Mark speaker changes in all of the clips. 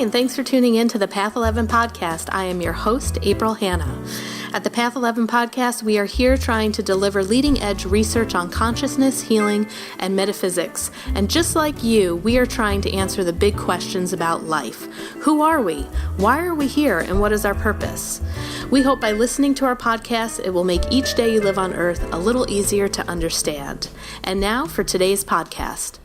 Speaker 1: and thanks for tuning in to the Path 11 podcast. I am your host, April Hanna. At the Path 11 podcast, we are here trying to deliver leading-edge research on consciousness, healing, and metaphysics. And just like you, we are trying to answer the big questions about life. Who are we? Why are we here? And what is our purpose? We hope by listening to our podcast, it will make each day you live on Earth a little easier to understand. And now for today's podcast.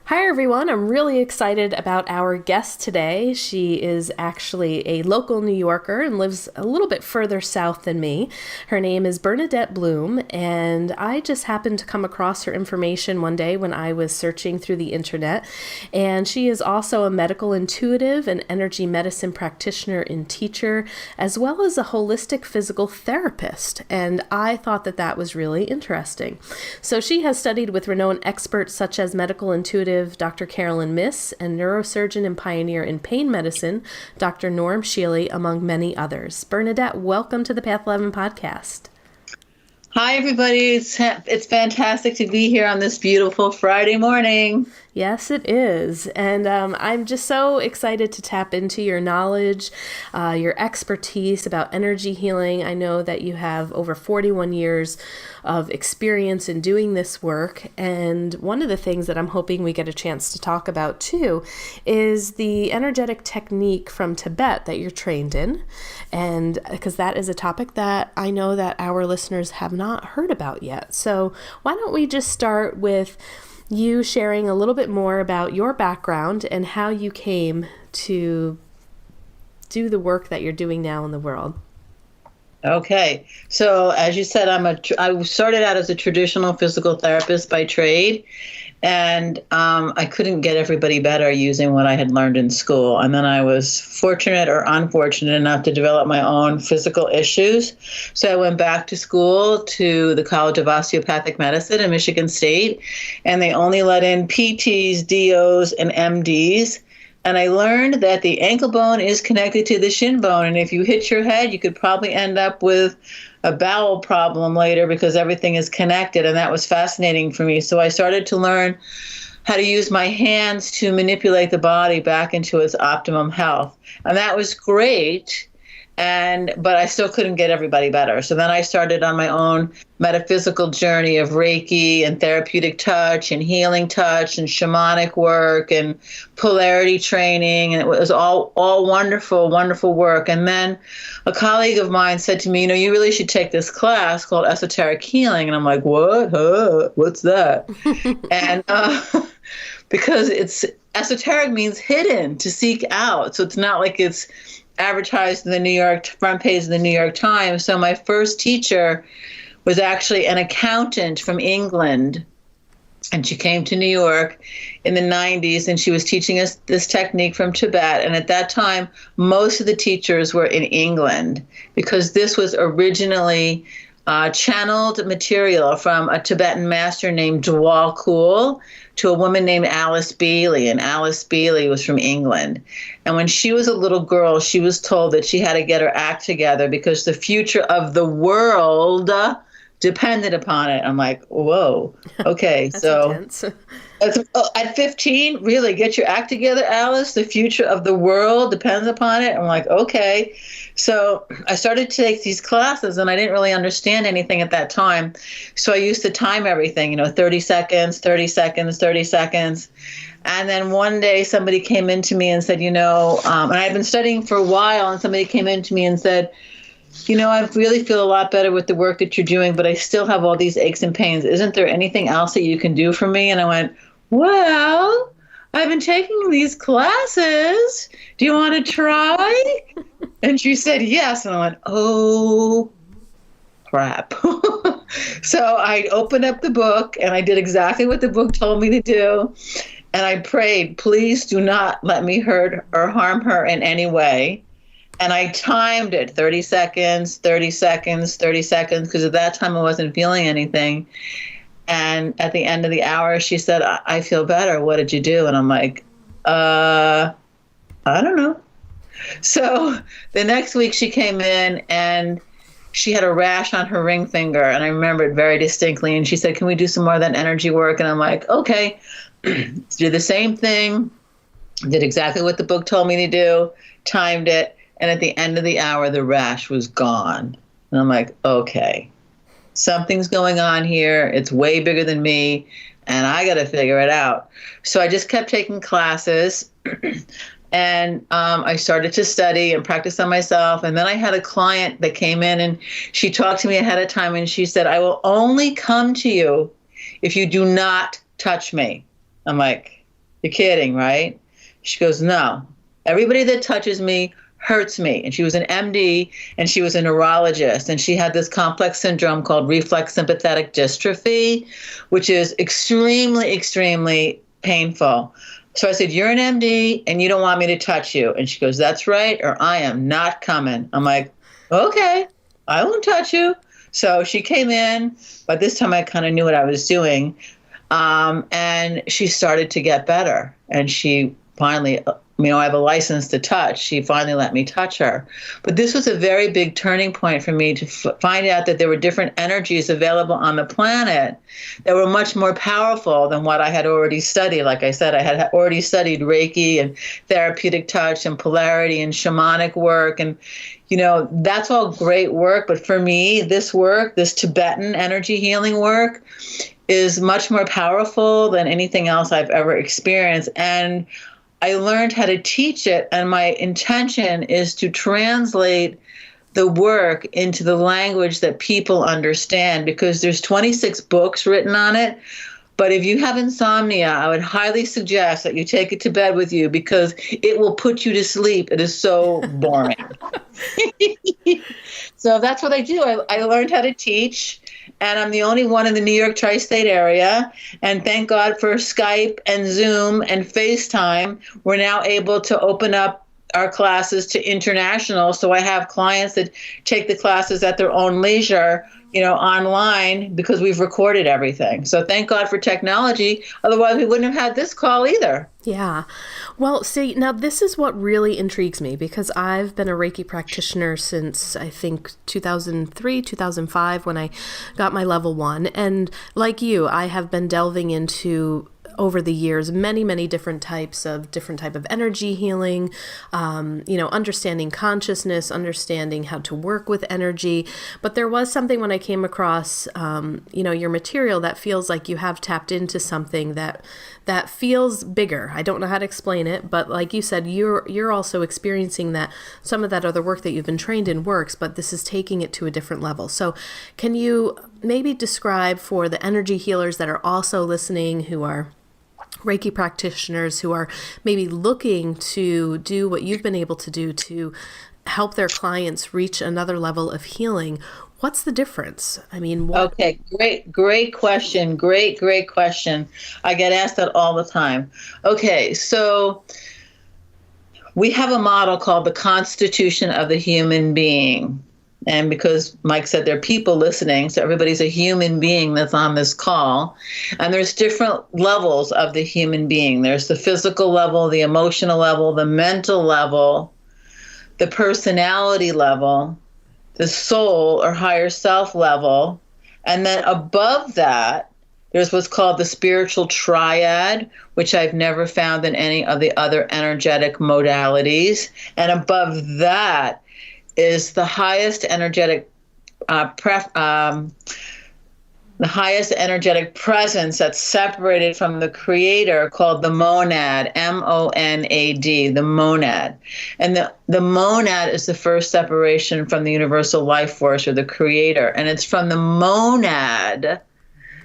Speaker 1: Hi everyone, I'm really excited about our guest today. She is actually a local New Yorker and lives a little bit further south than me. Her name is Bernadette Bloom, and I just happened to come across her information one day when I was searching through the internet. And she is also a medical intuitive, an energy medicine practitioner and teacher, as well as a holistic physical therapist. And I thought that that was really interesting. So she has studied with renowned experts such as medical intuitive Dr. Carolyn Miss and neurosurgeon and pioneer in pain medicine, Dr. Norm Shealy, among many others. Bernadette, welcome to the Path 11 podcast.
Speaker 2: Hi, everybody. It's fantastic to be here on this beautiful Friday morning.
Speaker 1: Yes, it is. And I'm just so excited to tap into your knowledge, your expertise about energy healing. I know that you have over 41 years of experience in doing this work. And one of the things that I'm hoping we get a chance to talk about too is the energetic technique from Tibet that you're trained in. And because that is a topic that I know that our listeners have not heard about yet. So why don't we just start with you sharing a little bit more about your background and how you came to do the work that you're doing now in the world.
Speaker 2: Okay. So as you said, I started out as a traditional physical therapist by trade, and I couldn't get everybody better using what I had learned in school. And then I was fortunate or unfortunate enough to develop my own physical issues. So I went back to school to the College of Osteopathic Medicine in Michigan State, and they only let in PTs, DOs, and MDs. And I learned that the ankle bone is connected to the shin bone. And if you hit your head, you could probably end up with a bowel problem later because everything is connected. And that was fascinating for me. So I started to learn how to use my hands to manipulate the body back into its optimum health. And that was great. But I still couldn't get everybody better. So then I started on my own metaphysical journey of Reiki and therapeutic touch and healing touch and shamanic work and polarity training. And it was all wonderful, wonderful work. And then a colleague of mine said to me, you really should take this class called Esoteric Healing. And I'm like, what? Huh? What's that? And because esoteric means hidden, to seek out. So it's not like it's advertised in the front page of the New York Times. So my first teacher was actually an accountant from England, and she came to New York in the 90s, and she was teaching us this technique from Tibet. And at that time, most of the teachers were in England because this was originally channeled material from a Tibetan master named Dwal Kul to a woman named Alice Bailey, and Alice Bailey was from England. And when she was a little girl, she was told that she had to get her act together because the future of the world depended upon it. I'm like, whoa, okay. So at 15, really, get your act together, Alice. The future of the world depends upon it. I'm like, okay. So I started to take these classes, and I didn't really understand anything at that time. So I used to time everything, 30 seconds, 30 seconds, 30 seconds. And then one day somebody came into me and said, and I'd been studying for a while, and somebody came into me and said, I really feel a lot better with the work that you're doing, but I still have all these aches and pains. Isn't there anything else that you can do for me? And I went, well, I've been taking these classes. Do you want to try? And she said, yes. And I went, oh, crap. So I opened up the book, and I did exactly what the book told me to do. And I prayed, please do not let me hurt or harm her in any way. And I timed it 30 seconds, 30 seconds, 30 seconds, because at that time I wasn't feeling anything. And at the end of the hour, she said, I feel better. What did you do? And I'm like, I don't know. So the next week she came in and she had a rash on her ring finger. And I remember it very distinctly. And she said, can we do some more of that energy work? And I'm like, okay, let's do the same thing. Did exactly what the book told me to do, timed it, and at the end of the hour, the rash was gone. And I'm like, okay, something's going on here. It's way bigger than me, and I got to figure it out. So I just kept taking classes, and I started to study and practice on myself. And then I had a client that came in, and she talked to me ahead of time, and she said, I will only come to you if you do not touch me. I'm like, you're kidding, right? She goes, no, everybody that touches me hurts me. And she was an MD, and she was a neurologist, and she had this complex syndrome called reflex sympathetic dystrophy, which is extremely, extremely painful. So I said, you're an MD and you don't want me to touch you. And she goes, that's right, or I am not coming. I'm like, okay, I won't touch you. So she came in, but this time I kind of knew what I was doing. And she started to get better. And she finally, I have a license to touch. She finally let me touch her. But this was a very big turning point for me to find out that there were different energies available on the planet that were much more powerful than what I had already studied. Like I said, I had already studied Reiki and therapeutic touch and polarity and shamanic work. And, that's all great work. But for me, this work, this Tibetan energy healing work, is much more powerful than anything else I've ever experienced. And I learned how to teach it, and my intention is to translate the work into the language that people understand, because there's 26 books written on it. But if you have insomnia, I would highly suggest that you take it to bed with you, because it will put you to sleep. It is so boring. So that's what I do. I learned how to teach. And I'm the only one in the New York tri-state area. And thank God for Skype and Zoom and FaceTime. We're now able to open up our classes to international. So I have clients that take the classes at their own leisure, online, because we've recorded everything. So thank God for technology. Otherwise, we wouldn't have had this call either.
Speaker 1: Yeah. Well, see, now this is what really intrigues me, because I've been a Reiki practitioner since, I think, 2003, 2005, when I got my level 1. And like you, I have been delving into, over the years, many different type of energy healing, understanding consciousness, understanding how to work with energy. But there was something when I came across, your material, that feels like you have tapped into something that feels bigger. I don't know how to explain it, but like you said, you're also experiencing that some of that other work that you've been trained in works, but this is taking it to a different level. So can you maybe describe for the energy healers that are also listening, who are Reiki practitioners, who are maybe looking to do what you've been able to do to help their clients reach another level of healing, what's the difference? I mean,
Speaker 2: Okay, great question. Great question. I get asked that all the time. Okay, so we have a model called the Constitution of the Human Being. And because Mike said there are people listening, so everybody's a human being that's on this call. And there's different levels of the human being. There's the physical level, the emotional level, the mental level, the personality level, the soul or higher self level. And then above that, there's what's called the spiritual triad, which I've never found in any of the other energetic modalities. And above that is the highest energetic the highest energetic presence that's separated from the creator, called the monad, M-O-N-A-D, the monad. And the monad is the first separation from the universal life force, or the creator. And it's from the monad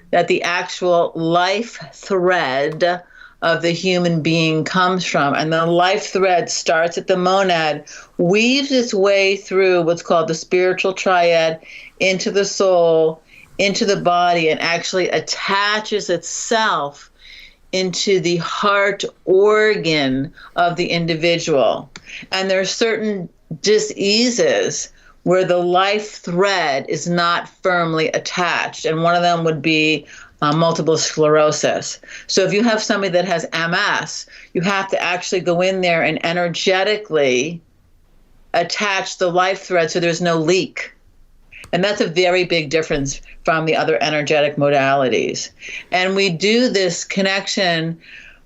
Speaker 2: that the actual life thread of the human being comes from. And the life thread starts at the monad, weaves its way through what's called the spiritual triad into the soul, into the body, and actually attaches itself into the heart organ of the individual. And there are certain diseases where the life thread is not firmly attached. And one of them would be multiple sclerosis. So if you have somebody that has MS, you have to actually go in there and energetically attach the life thread so there's no leak. And that's a very big difference from the other energetic modalities. And we do this connection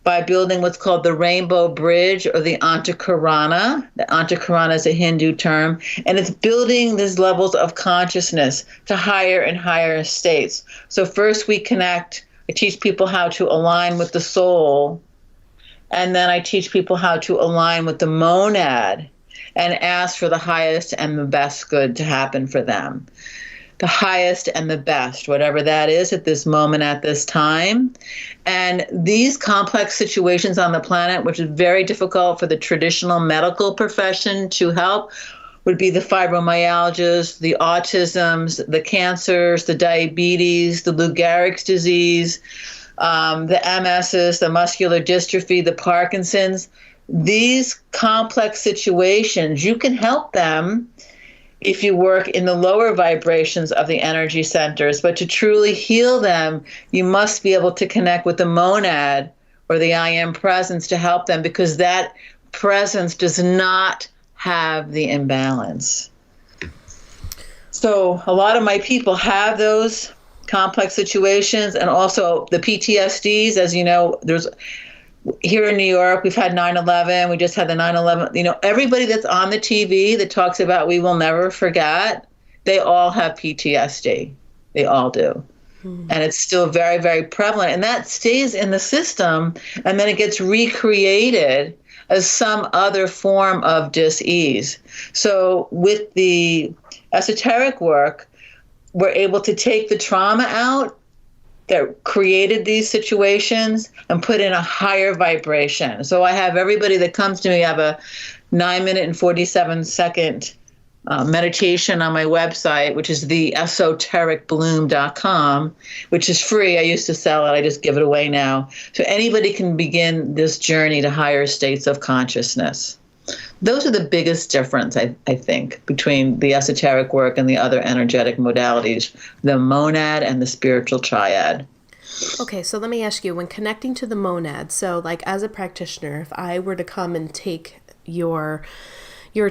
Speaker 2: by building what's called the Rainbow Bridge or the Antakarana. The Antakarana is a Hindu term, and it's building these levels of consciousness to higher and higher states. So first we connect, I teach people how to align with the soul, and then I teach people how to align with the monad and ask for the highest and the best good to happen for them. The highest and the best, whatever that is at this moment, at this time. And these complex situations on the planet, which is very difficult for the traditional medical profession to help, would be the fibromyalgias, the autisms, the cancers, the diabetes, the Lou Gehrig's disease, the MSs, the muscular dystrophy, the Parkinson's. These complex situations, you can help them if you work in the lower vibrations of the energy centers. But to truly heal them, you must be able to connect with the monad or the I am presence to help them, because that presence does not have the imbalance. So a lot of my people have those complex situations, and also the PTSDs. As you know, there's here in New York, we've had 9/11. We just had the 9/11. You know, everybody that's on the TV that talks about we will never forget, they all have PTSD. They all do. And it's still very, very prevalent. And that stays in the system, and then it gets recreated as some other form of dis-ease. So with the esoteric work, we're able to take the trauma out that created these situations and put in a higher vibration. So I have everybody that comes to me, I have a 9-minute and 47-second meditation on my website, which is the esotericbloom.com, which is free. I used to sell it. I just give it away now. So anybody can begin this journey to higher states of consciousness. Those are the biggest difference, I think, between the esoteric work and the other energetic modalities, the monad and the spiritual triad.
Speaker 1: Okay, so let me ask you, when connecting to the monad, so like as a practitioner, if I were to come and take your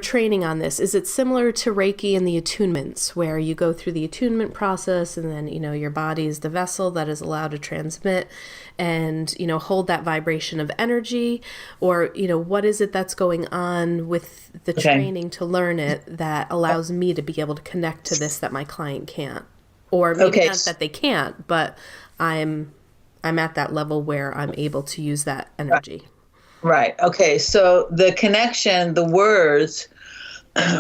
Speaker 1: training on this, is it similar to Reiki and the attunements, where you go through the attunement process and then, your body is the vessel that is allowed to transmit and, hold that vibration of energy? Or, what is it that's going on with the training to learn it that allows me to be able to connect to this that my client can't? Or maybe not that they can't, but I'm at that level where I'm able to use that energy.
Speaker 2: Right. Okay. So the connection, the words,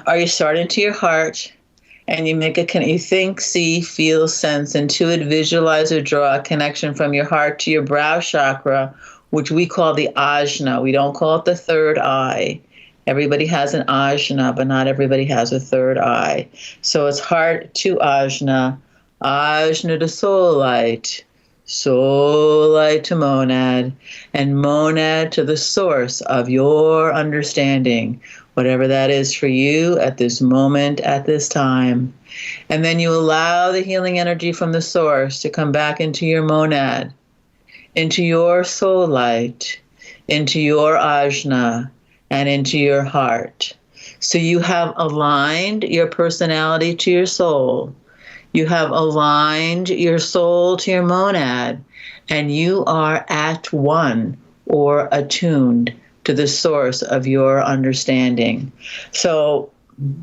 Speaker 2: are you start into your heart, and you make you think, see, feel, sense, intuit, visualize, or draw a connection from your heart to your brow chakra, which we call the ajna. We don't call it the third eye. Everybody has an ajna, but not everybody has a third eye. So it's heart to ajna, ajna to soul light, soul light to monad, and monad to the source of your understanding, whatever that is for you at this moment, at this time. And then you allow the healing energy from the source to come back into your monad, into your soul light, into your ajna, and into your heart. So you have aligned your personality to your soul. You have aligned your soul to your monad, and you are at one or attuned to the source of your understanding. So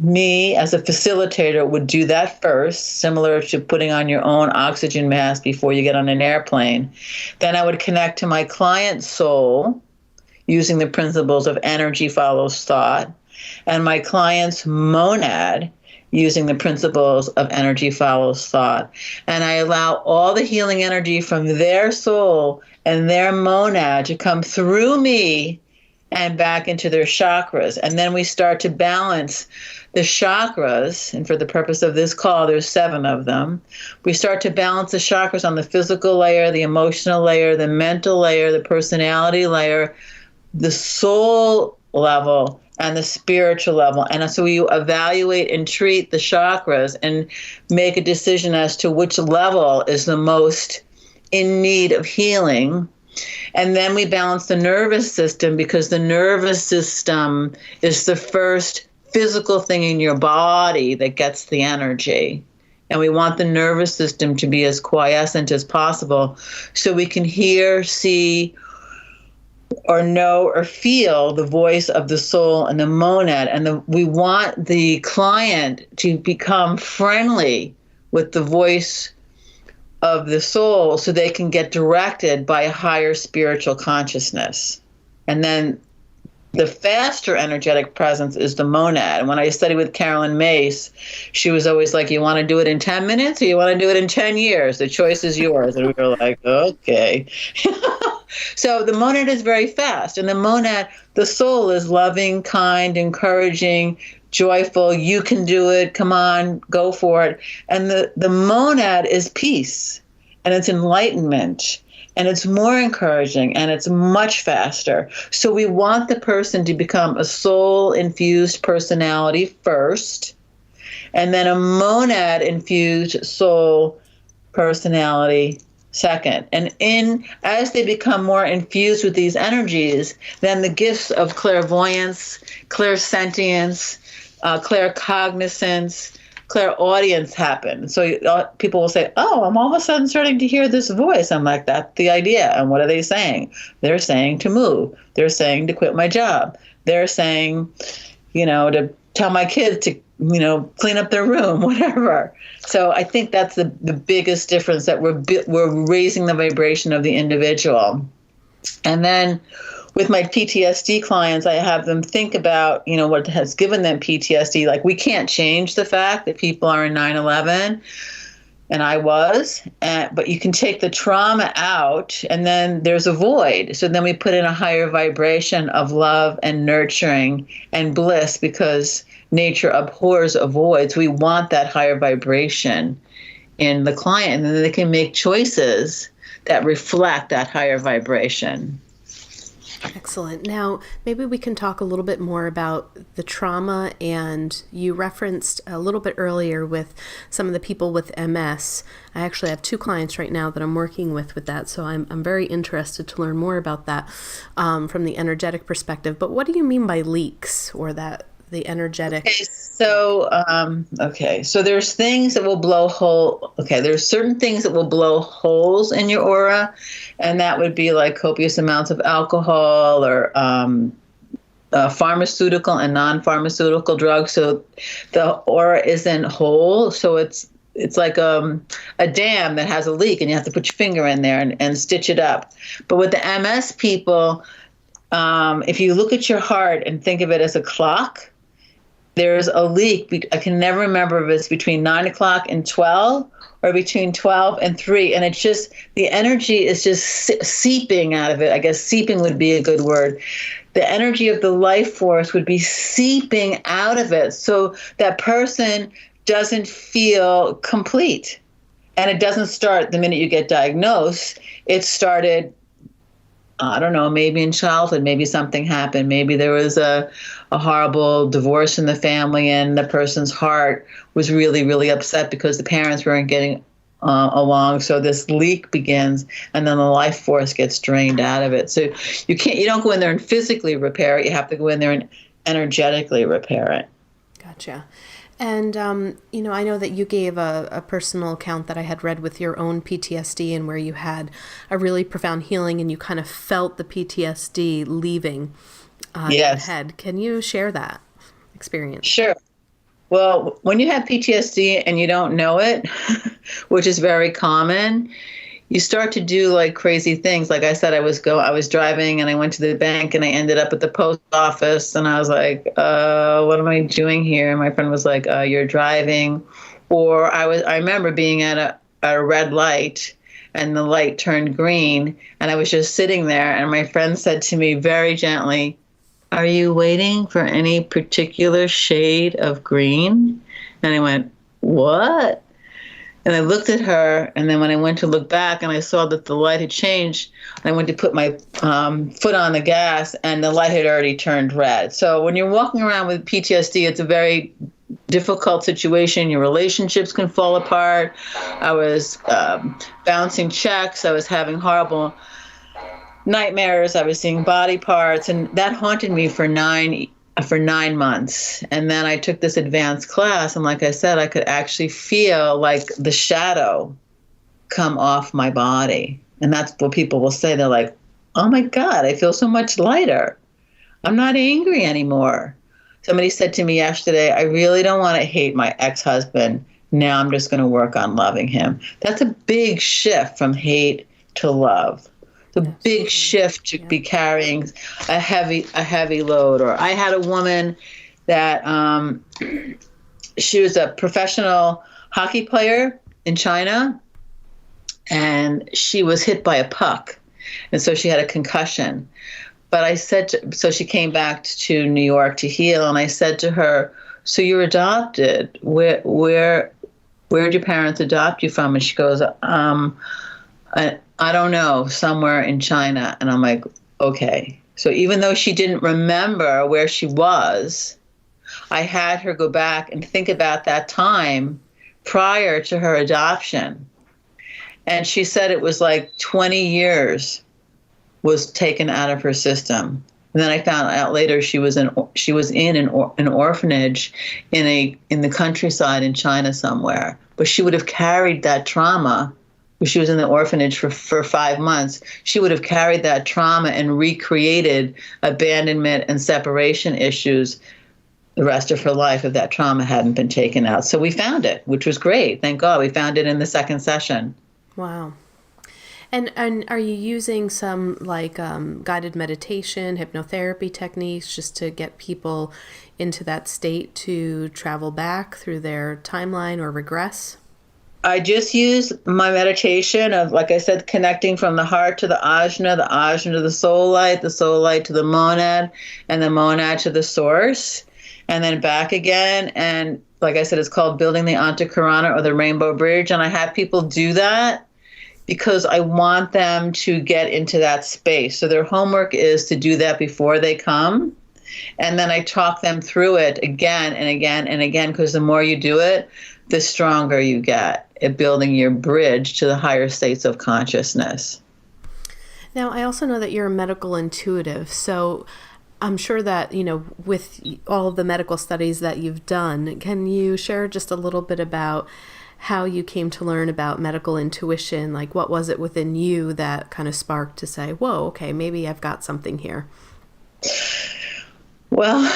Speaker 2: me as a facilitator would do that first, similar to putting on your own oxygen mask before you get on an airplane. Then I would connect to my client's soul using the principles of energy follows thought, and my client's monad using the principles of energy follows thought. And I allow all the healing energy from their soul and their monad to come through me and back into their chakras. And then we start to balance the chakras. And for the purpose of this call, there's 7 of them. We start to balance the chakras on the physical layer, the emotional layer, the mental layer, the personality layer, the soul level, and the spiritual level. And so we evaluate and treat the chakras and make a decision as to which level is the most in need of healing. And then we balance the nervous system, because the nervous system is the first physical thing in your body that gets the energy. And we want the nervous system to be as quiescent as possible so we can hear, see, or know or feel the voice of the soul and the monad. And we want the client to become friendly with the voice of the soul so they can get directed by a higher spiritual consciousness. And then the faster energetic presence is the monad. And when I studied with Carolyn Mace, she was always like, you want to do it in 10 minutes or you want to do it in 10 years? The choice is yours. And we were like, okay. So the monad is very fast. And the monad, the soul is loving, kind, encouraging, joyful. You can do it. Come on, go for it. And the monad is peace, and it's enlightenment, and it's more encouraging, and it's much faster. So we want the person to become a soul-infused personality first, and then a monad-infused soul personality second. And as they become more infused with these energies, then the gifts of clairvoyance, clairsentience, claircognizance, clairaudience happen. So people will say, oh, I'm all of a sudden starting to hear this voice. I'm like, that's the idea. And what are they saying? They're saying to move. They're saying to quit my job. They're saying, to tell my kids to, clean up their room, whatever. So I think that's the biggest difference, that we're raising the vibration of the individual. And then with my PTSD clients, I have them think about, what has given them PTSD. Like, we can't change the fact that people are in 9/11, and I was, but you can take the trauma out, and then there's a void. So then we put in a higher vibration of love and nurturing and bliss, because nature abhors a void. So we want that higher vibration in the client, and then they can make choices that reflect that higher vibration.
Speaker 1: Excellent. Now, maybe we can talk a little bit more about the trauma, and you referenced a little bit earlier with some of the people with MS. I actually have 2 clients right now that I'm working with that, so I'm very interested to learn more about that from the energetic perspective. But what do you mean by leaks, or that the energetic?
Speaker 2: So there's things that will blow there's certain things that will blow holes in your aura, and that would be like copious amounts of alcohol or pharmaceutical and non-pharmaceutical drugs. So the aura isn't whole, so it's like a dam that has a leak, and you have to put your finger in there and stitch it up. But with the MS people, if you look at your heart and think of it as a clock, there's a leak. I can never remember if it's between 9 o'clock and 12 or between 12 and 3. And it's just, the energy is just seeping out of it. I guess seeping would be a good word. The energy of the life force would be seeping out of it. So that person doesn't feel complete. And it doesn't start the minute you get diagnosed. It started, I don't know, maybe in childhood, maybe something happened. Maybe there was a horrible divorce in the family, and the person's heart was really, really upset because the parents weren't getting along. So this leak begins, and then the life force gets drained out of it. So you don't go in there and physically repair it. You have to go in there and energetically repair it.
Speaker 1: Gotcha. And, I know that you gave a personal account that I had read with your own PTSD, and where you had a really profound healing, and you kind of felt the PTSD leaving your head. Can you share that experience?
Speaker 2: Sure. Well, when you have PTSD and you don't know it, which is very common, you start to do like crazy things. Like I said, I was driving, and I went to the bank, and I ended up at the post office, and I was like, what am I doing here? And my friend was like, you're driving. Or I remember being at a red light, and the light turned green, and I was just sitting there, and my friend said to me very gently, are you waiting for any particular shade of green? And I went, what? And I looked at her, and then when I went to look back and I saw that the light had changed, I went to put my foot on the gas, and the light had already turned red. So when you're walking around with PTSD, it's a very difficult situation. Your relationships can fall apart. I was bouncing checks. I was having horrible nightmares. I was seeing body parts, and that haunted me for 9 months. And then I took this advanced class, and like I said, I could actually feel like the shadow come off my body. And that's what people will say. They're like, oh my God, I feel so much lighter. I'm not angry anymore. Somebody said to me yesterday, I really don't want to hate my ex-husband. Now I'm just going to work on loving him. That's a big shift from hate to love. It's a big shift to be carrying a heavy load. Or I had a woman that she was a professional hockey player in China, and she was hit by a puck, and so she had a concussion. But I said, so she came back to New York to heal, and I said to her, so you're adopted. Where did your parents adopt you from? And she goes, I don't know, somewhere in China. And I'm like, okay. So even though she didn't remember where she was, I had her go back and think about that time prior to her adoption. And she said it was like 20 years was taken out of her system. And then I found out later she was in an orphanage in the countryside in China somewhere. But she would have carried that trauma. She was in the orphanage for 5 months. She would have carried that trauma and recreated abandonment and separation issues the rest of her life if that trauma hadn't been taken out. So we found it, which was great. Thank God we found it in the second session.
Speaker 1: Wow. And are you using some like guided meditation, hypnotherapy techniques just to get people into that state to travel back through their timeline or regress?
Speaker 2: I just use my meditation of, like I said, connecting from the heart to the ajna to the soul light to the monad, and the monad to the source, and then back again. And like I said, it's called building the Antakarana or the Rainbow Bridge. And I have people do that because I want them to get into that space. So their homework is to do that before they come. And then I talk them through it again and again and again, because the more you do it, the stronger you get at building your bridge to the higher states of consciousness.
Speaker 1: Now, I also know that you're a medical intuitive, so I'm sure that, with all of the medical studies that you've done, can you share just a little bit about how you came to learn about medical intuition? Like, what was it within you that kind of sparked to say, whoa, okay, maybe I've got something here?
Speaker 2: Well,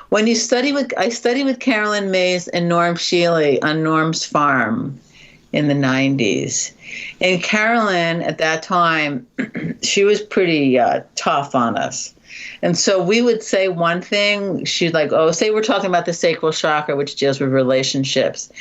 Speaker 2: when I studied with Carolyn Mays and Norm Shealy on Norm's farm in the 90s. And Carolyn, at that time, she was pretty tough on us. And so we would say one thing, she'd like, say we're talking about the sacral chakra, which deals with relationships.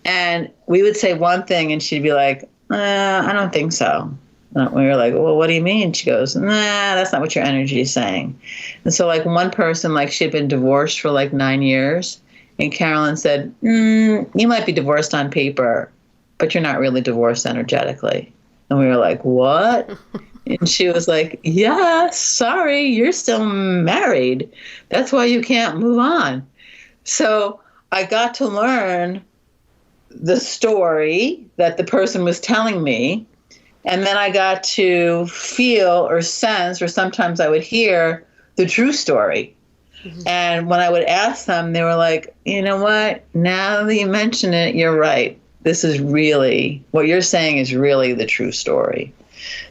Speaker 2: And we would say one thing, and she'd be like, I don't think so. And we were like, well, what do you mean? She goes, nah, that's not what your energy is saying. And so like one person, like she had been divorced for like 9 years. And Carolyn said, you might be divorced on paper, but you're not really divorced energetically. And we were like, what? And she was like, yeah, sorry, you're still married. That's why you can't move on. So I got to learn the story that the person was telling me. And then I got to feel or sense, or sometimes I would hear the true story. Mm-hmm. And when I would ask them, they were like, you know what? Now that you mention it, you're right. This is really, what you're saying is really the true story.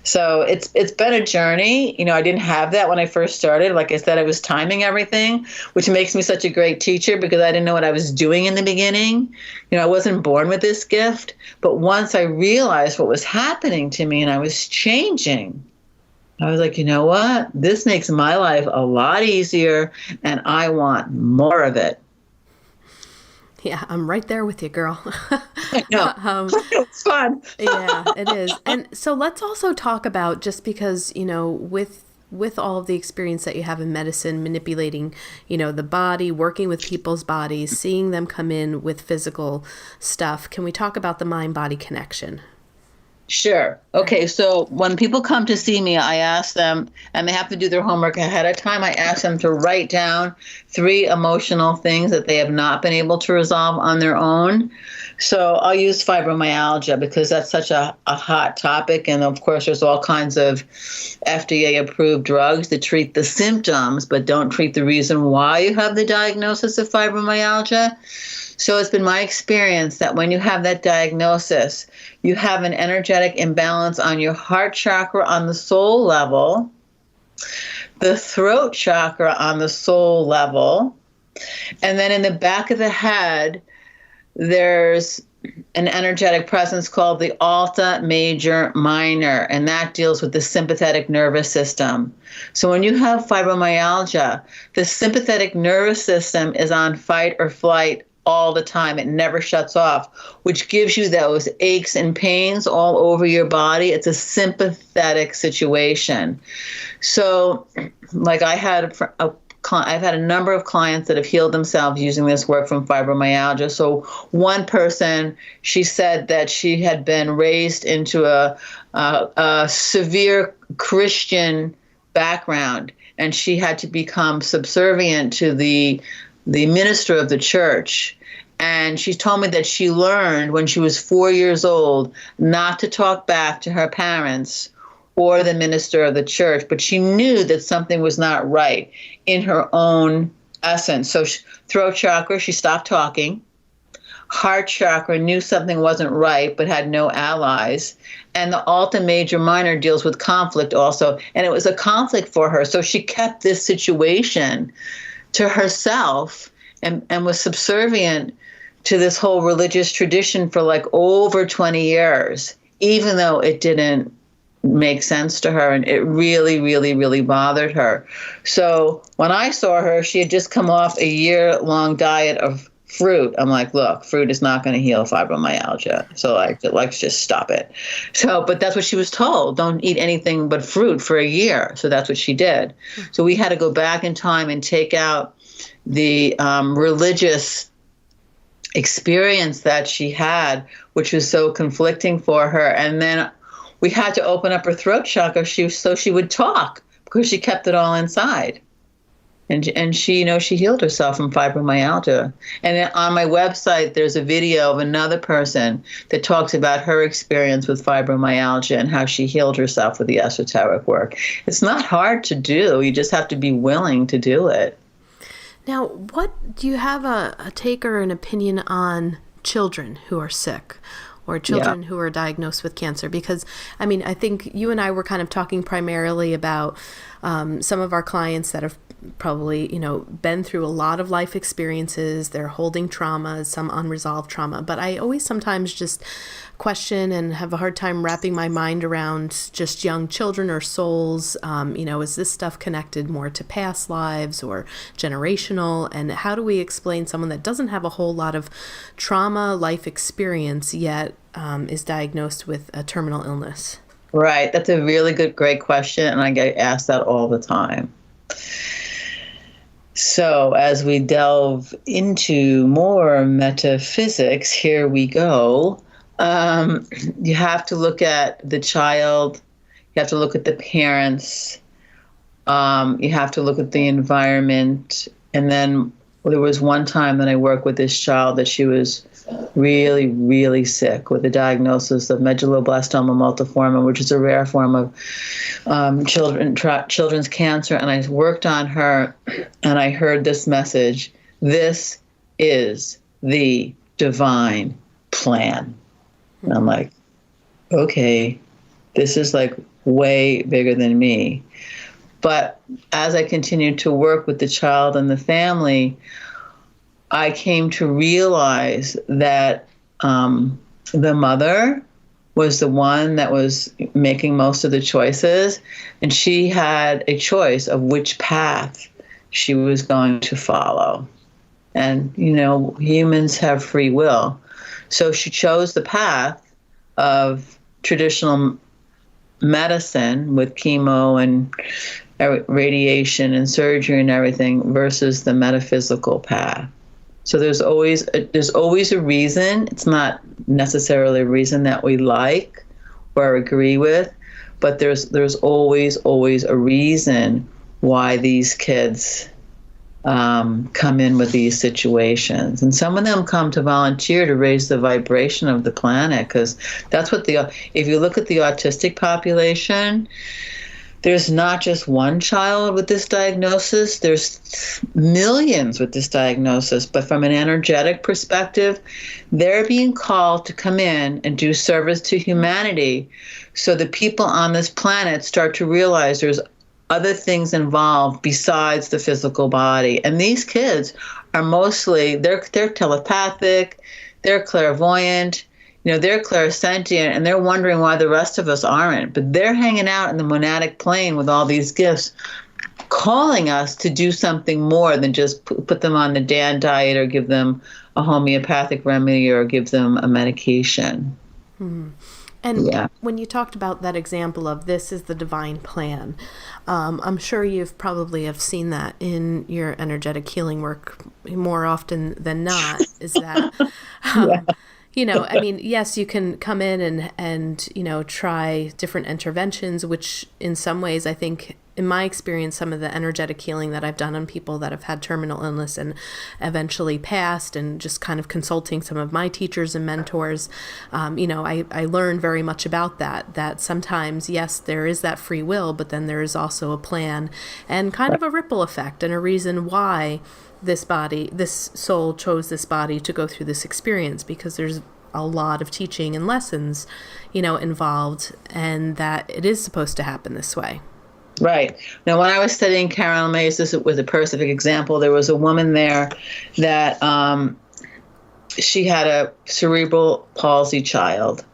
Speaker 2: So it's been a journey. I didn't have that when I first started. Like I said, I was timing everything, which makes me such a great teacher because I didn't know what I was doing in the beginning. I wasn't born with this gift. But once I realized what was happening to me and I was changing, I was like, you know what? This makes my life a lot easier and I want more of it.
Speaker 1: Yeah, I'm right there with you, girl.
Speaker 2: I know. It's fun.
Speaker 1: Yeah, it is. And so let's also talk about, just because, with all of the experience that you have in medicine, manipulating, the body, working with people's bodies, seeing them come in with physical stuff. Can we talk about the mind-body connection?
Speaker 2: Sure. Okay, so when people come to see me, I ask them, and they have to do their homework ahead of time, I ask them to write down 3 emotional things that they have not been able to resolve on their own. So I'll use fibromyalgia because that's such a hot topic. And of course, there's all kinds of FDA-approved drugs that treat the symptoms, but don't treat the reason why you have the diagnosis of fibromyalgia. So it's been my experience that when you have that diagnosis, you have an energetic imbalance on your heart chakra on the soul level, the throat chakra on the soul level, and then in the back of the head, there's an energetic presence called the Alta Major Minor, and that deals with the sympathetic nervous system. So when you have fibromyalgia, the sympathetic nervous system is on fight or flight all the time. It never shuts off, which gives you those aches and pains all over your body. It's a sympathetic situation. So like I've had a number of clients that have healed themselves using this work from fibromyalgia. So one person, she said that she had been raised into a severe Christian background, and she had to become subservient to the minister of the church. And she told me that she learned when she was 4 years old not to talk back to her parents or the minister of the church, but she knew that something was not right in her own essence. So throat chakra, she stopped talking. Heart chakra knew something wasn't right, but had no allies. And the Alta Major Minor deals with conflict also. And it was a conflict for her. So she kept this situation to herself and was subservient to this whole religious tradition for like over 20 years, even though it didn't make sense to her, and it really, really, really bothered her. So when I saw her, she had just come off a year-long diet of fruit. I'm like, look, fruit is not going to heal fibromyalgia. So let's just stop it. So, but that's what she was told. Don't eat anything but fruit for a year. So that's what she did. So we had to go back in time and take out the religious experience that she had, which was so conflicting for her. And then we had to open up her throat chakra so she would talk, because she kept it all inside. And she, she healed herself from fibromyalgia. And on my website, there's a video of another person that talks about her experience with fibromyalgia and how she healed herself with the esoteric work. It's not hard to do. You just have to be willing to do it.
Speaker 1: Now, what do you have a take or an opinion on children who are sick, or children who are diagnosed with cancer? Because, I mean, I think you and I were kind of talking primarily about some of our clients that have probably, been through a lot of life experiences. They're holding trauma, some unresolved trauma. But I always sometimes just question and have a hard time wrapping my mind around just young children or souls. Is this stuff connected more to past lives or generational? And how do we explain someone that doesn't have a whole lot of trauma life experience yet is diagnosed with a terminal illness?
Speaker 2: Right. That's a really great question. And I get asked that all the time. So as we delve into more metaphysics, here we go. You have to look at the child. You have to look at the parents. You have to look at the environment. And then there was one time that I worked with this child that she was really, really sick with a diagnosis of medulloblastoma multiforme, which is a rare form of children's cancer. And I worked on her, and I heard this message: this is the divine plan. And I'm like, okay, this is like way bigger than me. But as I continued to work with the child and the family, I came to realize that the mother was the one that was making most of the choices, and she had a choice of which path she was going to follow. And, humans have free will. So she chose the path of traditional medicine with chemo and radiation and surgery and everything versus the metaphysical path. So there's always a reason. It's not necessarily a reason that we like or agree with, but there's always a reason why these kids come in with these situations. And some of them come to volunteer to raise the vibration of the planet, because that's what if you look at the autistic population, there's not just one child with this diagnosis, there's millions with this diagnosis. But from an energetic perspective, they're being called to come in and do service to humanity so the people on this planet start to realize there's other things involved besides the physical body. And these kids are mostly, they're telepathic, they're clairvoyant, they're clairsentient, and they're wondering why the rest of us aren't. But they're hanging out in the monadic plane with all these gifts, calling us to do something more than just put them on the Dan diet or give them a homeopathic remedy or give them a medication.
Speaker 1: Mm-hmm. And when you talked about that example of this is the divine plan, I'm sure you've probably have seen that in your energetic healing work more often than not, is that... I mean, yes, you can come in and try different interventions, which in some ways, I think, in my experience, some of the energetic healing that I've done on people that have had terminal illness and eventually passed, and just kind of consulting some of my teachers and mentors, I learned very much about that sometimes, yes, there is that free will, but then there is also a plan and kind of a ripple effect and a reason why this soul chose this body to go through this experience, because there's a lot of teaching and lessons, involved, and that it is supposed to happen this way.
Speaker 2: Right. Now, when I was studying Carolyn Myss, this was a perfect example. There was a woman there that she had a cerebral palsy child.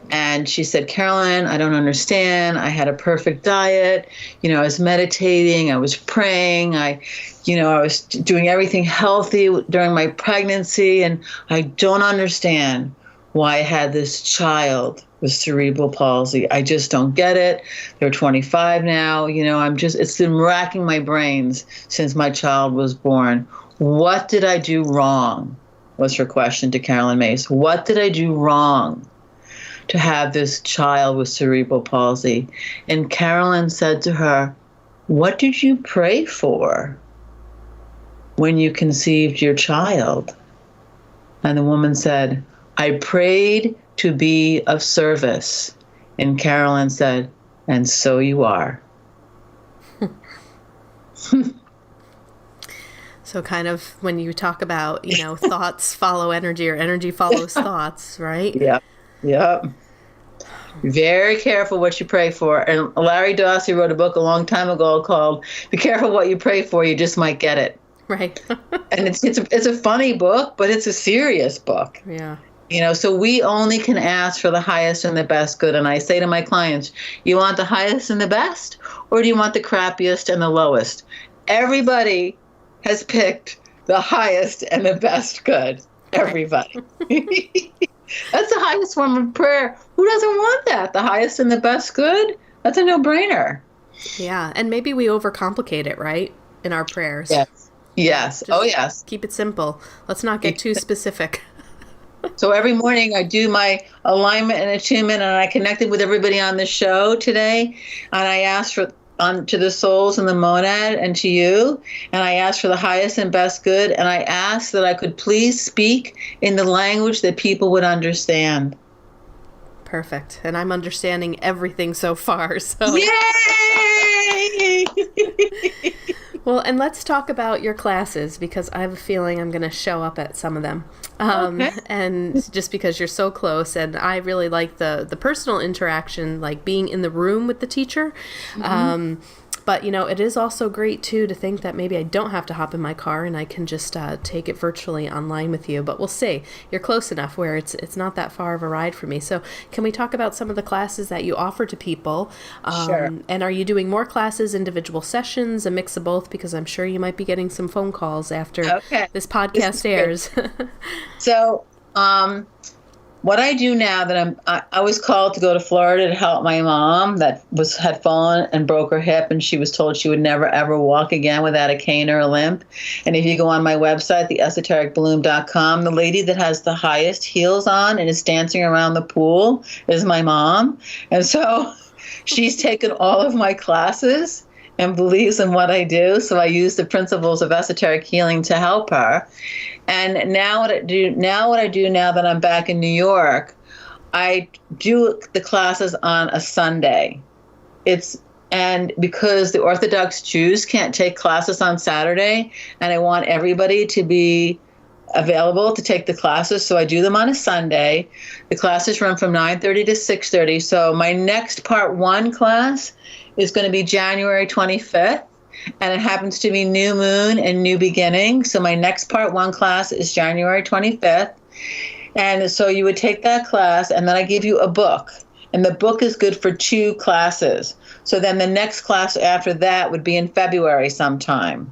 Speaker 2: And she said, Carolyn, I don't understand. I had a perfect diet. I was meditating. I was praying. I was doing everything healthy during my pregnancy. And I don't understand why I had this child with cerebral palsy. I just don't get it. They're 25 now. It's been racking my brains since my child was born. What did I do wrong? Was her question to Carolyn Myss. What did I do wrong to have this child with cerebral palsy? And Carolyn said to her, what did you pray for when you conceived your child? And the woman said, I prayed to be of service. And Carolyn said, and so you are.
Speaker 1: So kind of when you talk about, thoughts follow energy, or energy follows thoughts, right?
Speaker 2: Yep. Very careful what you pray for. And Larry Dossey wrote a book a long time ago called Be Careful What You Pray For, You Just Might Get It.
Speaker 1: Right.
Speaker 2: And it's a funny book, but it's a serious book.
Speaker 1: Yeah.
Speaker 2: So we only can ask for the highest and the best good. And I say to my clients, you want the highest and the best, or do you want the crappiest and the lowest? Everybody has picked the highest and the best good. Everybody. That's the highest form of prayer. Who doesn't want that? The highest and the best good? That's a no-brainer.
Speaker 1: Yeah, and maybe we overcomplicate it, right, in our prayers.
Speaker 2: Yes. Yes.
Speaker 1: Keep it simple. Let's not get too specific.
Speaker 2: So every morning I do my alignment and attunement, and I connected with everybody on the show today, and I asked to the souls and the monad and to you, and I asked for the highest and best good, and I asked that I could please speak in the language that people would understand.
Speaker 1: Perfect. And I'm understanding everything so far. So
Speaker 2: yay!
Speaker 1: Well, and let's talk about your classes, because I have a feeling I'm going to show up at some of them. Okay. And just because you're so close, and I really like the personal interaction, like being in the room with the teacher. Mm-hmm. But, it is also great, too, to think that maybe I don't have to hop in my car and I can just take it virtually online with you. But we'll see. You're close enough where it's not that far of a ride for me. So can we talk about some of the classes that you offer to people?
Speaker 2: Sure.
Speaker 1: And are you doing more classes, individual sessions, a mix of both? Because I'm sure you might be getting some phone calls after this podcast airs.
Speaker 2: So, what I do now that I was called to go to Florida to help my mom that had fallen and broke her hip, and she was told she would never ever walk again without a cane or a limp. And if you go on my website, theesotericbloom.com, the lady that has the highest heels on and is dancing around the pool is my mom. And so she's taken all of my classes and believes in what I do. So I use the principles of esoteric healing to help her. And now what I do now that I'm back in New York, I do the classes on a Sunday. It's And because the Orthodox Jews can't take classes on Saturday, and I want everybody to be available to take the classes, so I do them on a Sunday. The classes run from 9:30 to 6:30. So my next part 1 class is going to be January 25th, and it happens to be new moon and new beginning. So my next part 1 class is January 25th. And so you would take that class, and then I give you a book. And the book is good for 2 classes. So then the next class after that would be in February sometime.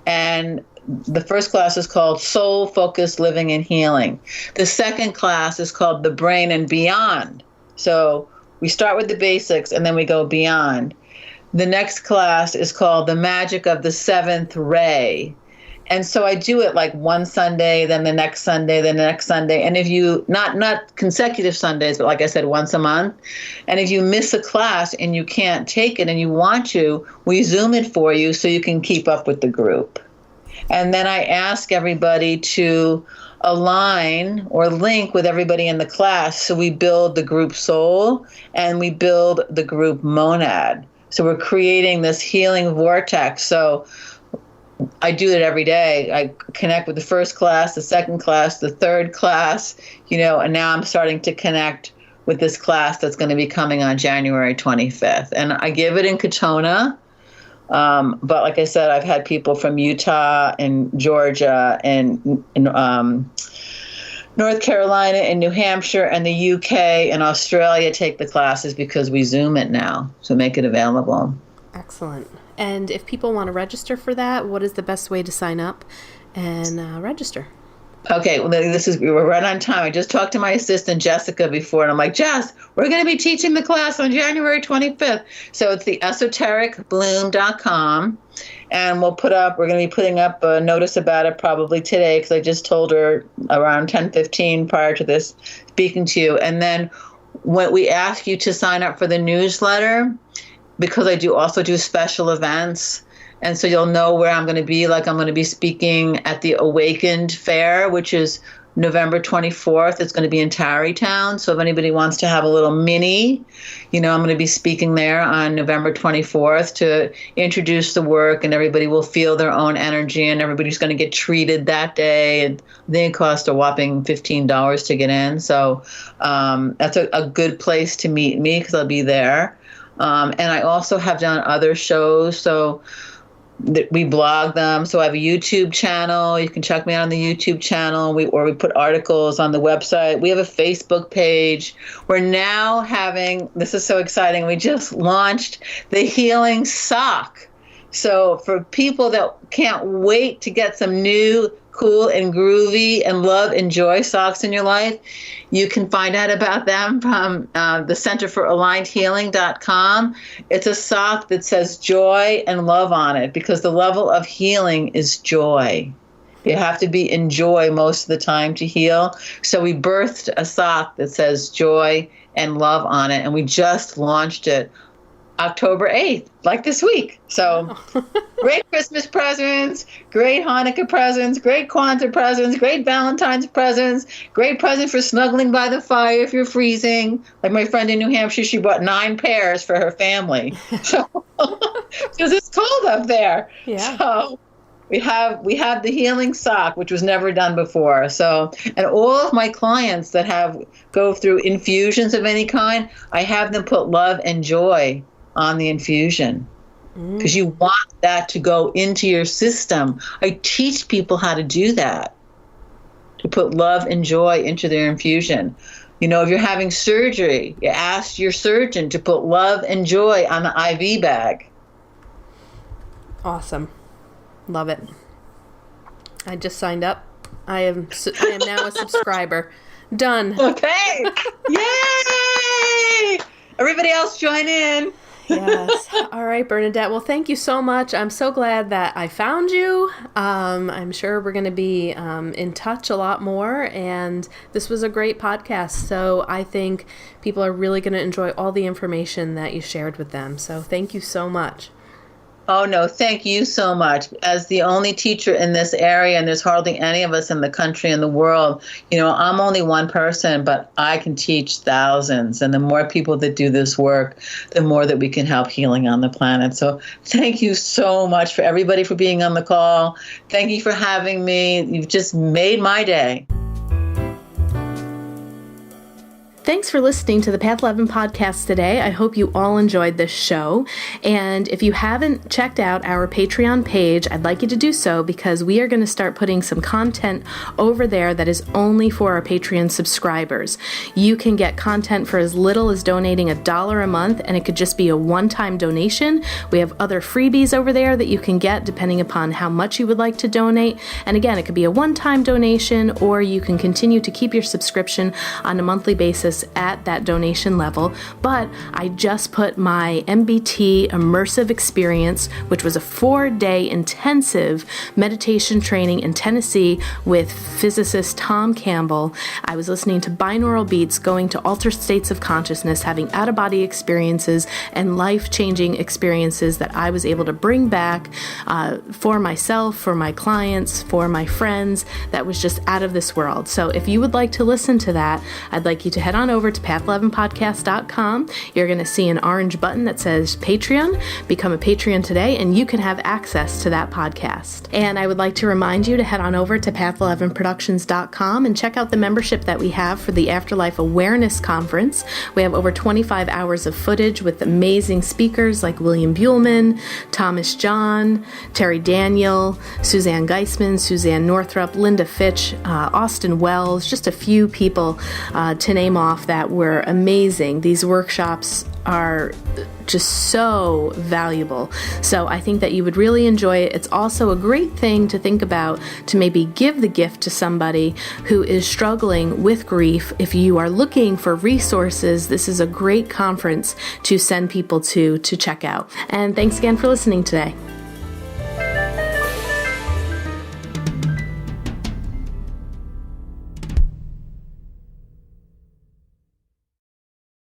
Speaker 2: And the first class is called Soul Focused Living and Healing. The second class is called The Brain and Beyond. So we start with the basics and then we go beyond. The next class is called The Magic of the Seventh Ray. And so I do it like one Sunday, then the next Sunday, then the next Sunday. And if you, not consecutive Sundays, but like I said, once a month. And if you miss a class and you can't take it and you want to, we Zoom it for you so you can keep up with the group. And then I ask everybody to align or link with everybody in the class. So we build the group soul and we build the group monad. So we're creating this healing vortex. So I do it every day. I connect with the first class, the second class, the third class, and now I'm starting to connect with this class that's going to be coming on January 25th. And I give it in Katona. But like I said, I've had people from Utah and Georgia and North Carolina and New Hampshire and the UK and Australia take the classes because we Zoom it now. So make it available.
Speaker 1: Excellent. And if people want to register for that, what is the best way to sign up and register?
Speaker 2: Okay, well, we're right on time. I just talked to my assistant, Jessica, before, and I'm like, Jess, we're going to be teaching the class on January 25th. So it's the esotericbloom.com, and we're going to be putting up a notice about it probably today because I just told her around 10:15 prior to this speaking to you. And then when we ask you to sign up for the newsletter, because I also do special events. And so you'll know where I'm going to be. Like I'm going to be speaking at the Awakened Fair, which is November 24th. It's going to be in Tarrytown. So if anybody wants to have a little mini, I'm going to be speaking there on November 24th to introduce the work, and everybody will feel their own energy, and everybody's going to get treated that day. And I think it costs a whopping $15 to get in. So that's a good place to meet me because I'll be there. And I also have done other shows, so we blog them. So I have a YouTube channel. You can check me out on the YouTube channel. We put articles on the website. We have a Facebook page. We're now this is so exciting, we just launched the Healing Sock. So for people that can't wait to get some new, cool and groovy and love and joy socks in your life, you can find out about them from the Center for Aligned Healing.com. It's a sock that says joy and love on it because the level of healing is joy. You have to be in joy most of the time to heal. So we birthed a sock that says joy and love on it, and we just launched it October 8th, like this week. So great Christmas presents, great Hanukkah presents, great Kwanzaa presents, great Valentine's presents, great present for snuggling by the fire if you're freezing. Like my friend in New Hampshire, she bought 9 pairs for her family. So because it's cold up there. Yeah. So we have the Healing Sock, which was never done before. So, and all of my clients that go through infusions of any kind, I have them put love and joy on the infusion because you want that to go into your system. I teach people how to do that, to put love and joy into their infusion. If you're having surgery, you ask your surgeon to put love and joy on the IV bag.
Speaker 1: Awesome. Love it. I just signed up. I am now a subscriber. Done.
Speaker 2: Okay. Yay! Everybody else join in.
Speaker 1: Yes. All right, Bernadette. Well, thank you so much. I'm so glad that I found you. I'm sure we're going to be in touch a lot more. And this was a great podcast. So I think people are really going to enjoy all the information that you shared with them. So thank you so much.
Speaker 2: Oh, no, thank you so much. As the only teacher in this area, and there's hardly any of us in the country and the world, I'm only one person, but I can teach thousands. And the more people that do this work, the more that we can help healing on the planet. So thank you so much for everybody for being on the call. Thank you for having me. You've just made my day.
Speaker 1: Thanks for listening to the Path 11 podcast today. I hope you all enjoyed this show. And if you haven't checked out our Patreon page, I'd like you to do so because we are going to start putting some content over there that is only for our Patreon subscribers. You can get content for as little as donating $1 a month, and it could just be a one-time donation. We have other freebies over there that you can get depending upon how much you would like to donate. And again, it could be a one-time donation, or you can continue to keep your subscription on a monthly basis at that donation level. But I just put my MBT immersive experience, which was a 4-day intensive meditation training in Tennessee with physicist Tom Campbell. I was listening to binaural beats, going to altered states of consciousness, having out-of-body experiences and life-changing experiences that I was able to bring back for myself, for my clients, for my friends. That was just out of this world. So if you would like to listen to that, I'd like you to head on over to path11podcast.com. You're going to see an orange button that says Patreon. Become a Patreon today, and you can have access to that podcast. And I would like to remind you to head on over to path11productions.com and check out the membership that we have for the Afterlife Awareness Conference. We have over 25 hours of footage with amazing speakers like William Buhlman, Thomas John, Terry Daniel, Suzanne Geisman, Suzanne Northrup, Linda Fitch, Austin Wells, just a few people to name off that were amazing. These workshops are just so valuable. So I think that you would really enjoy it. It's also a great thing to think about to maybe give the gift to somebody who is struggling with grief. If you are looking for resources, this is a great conference to send people to check out. And thanks again for listening today.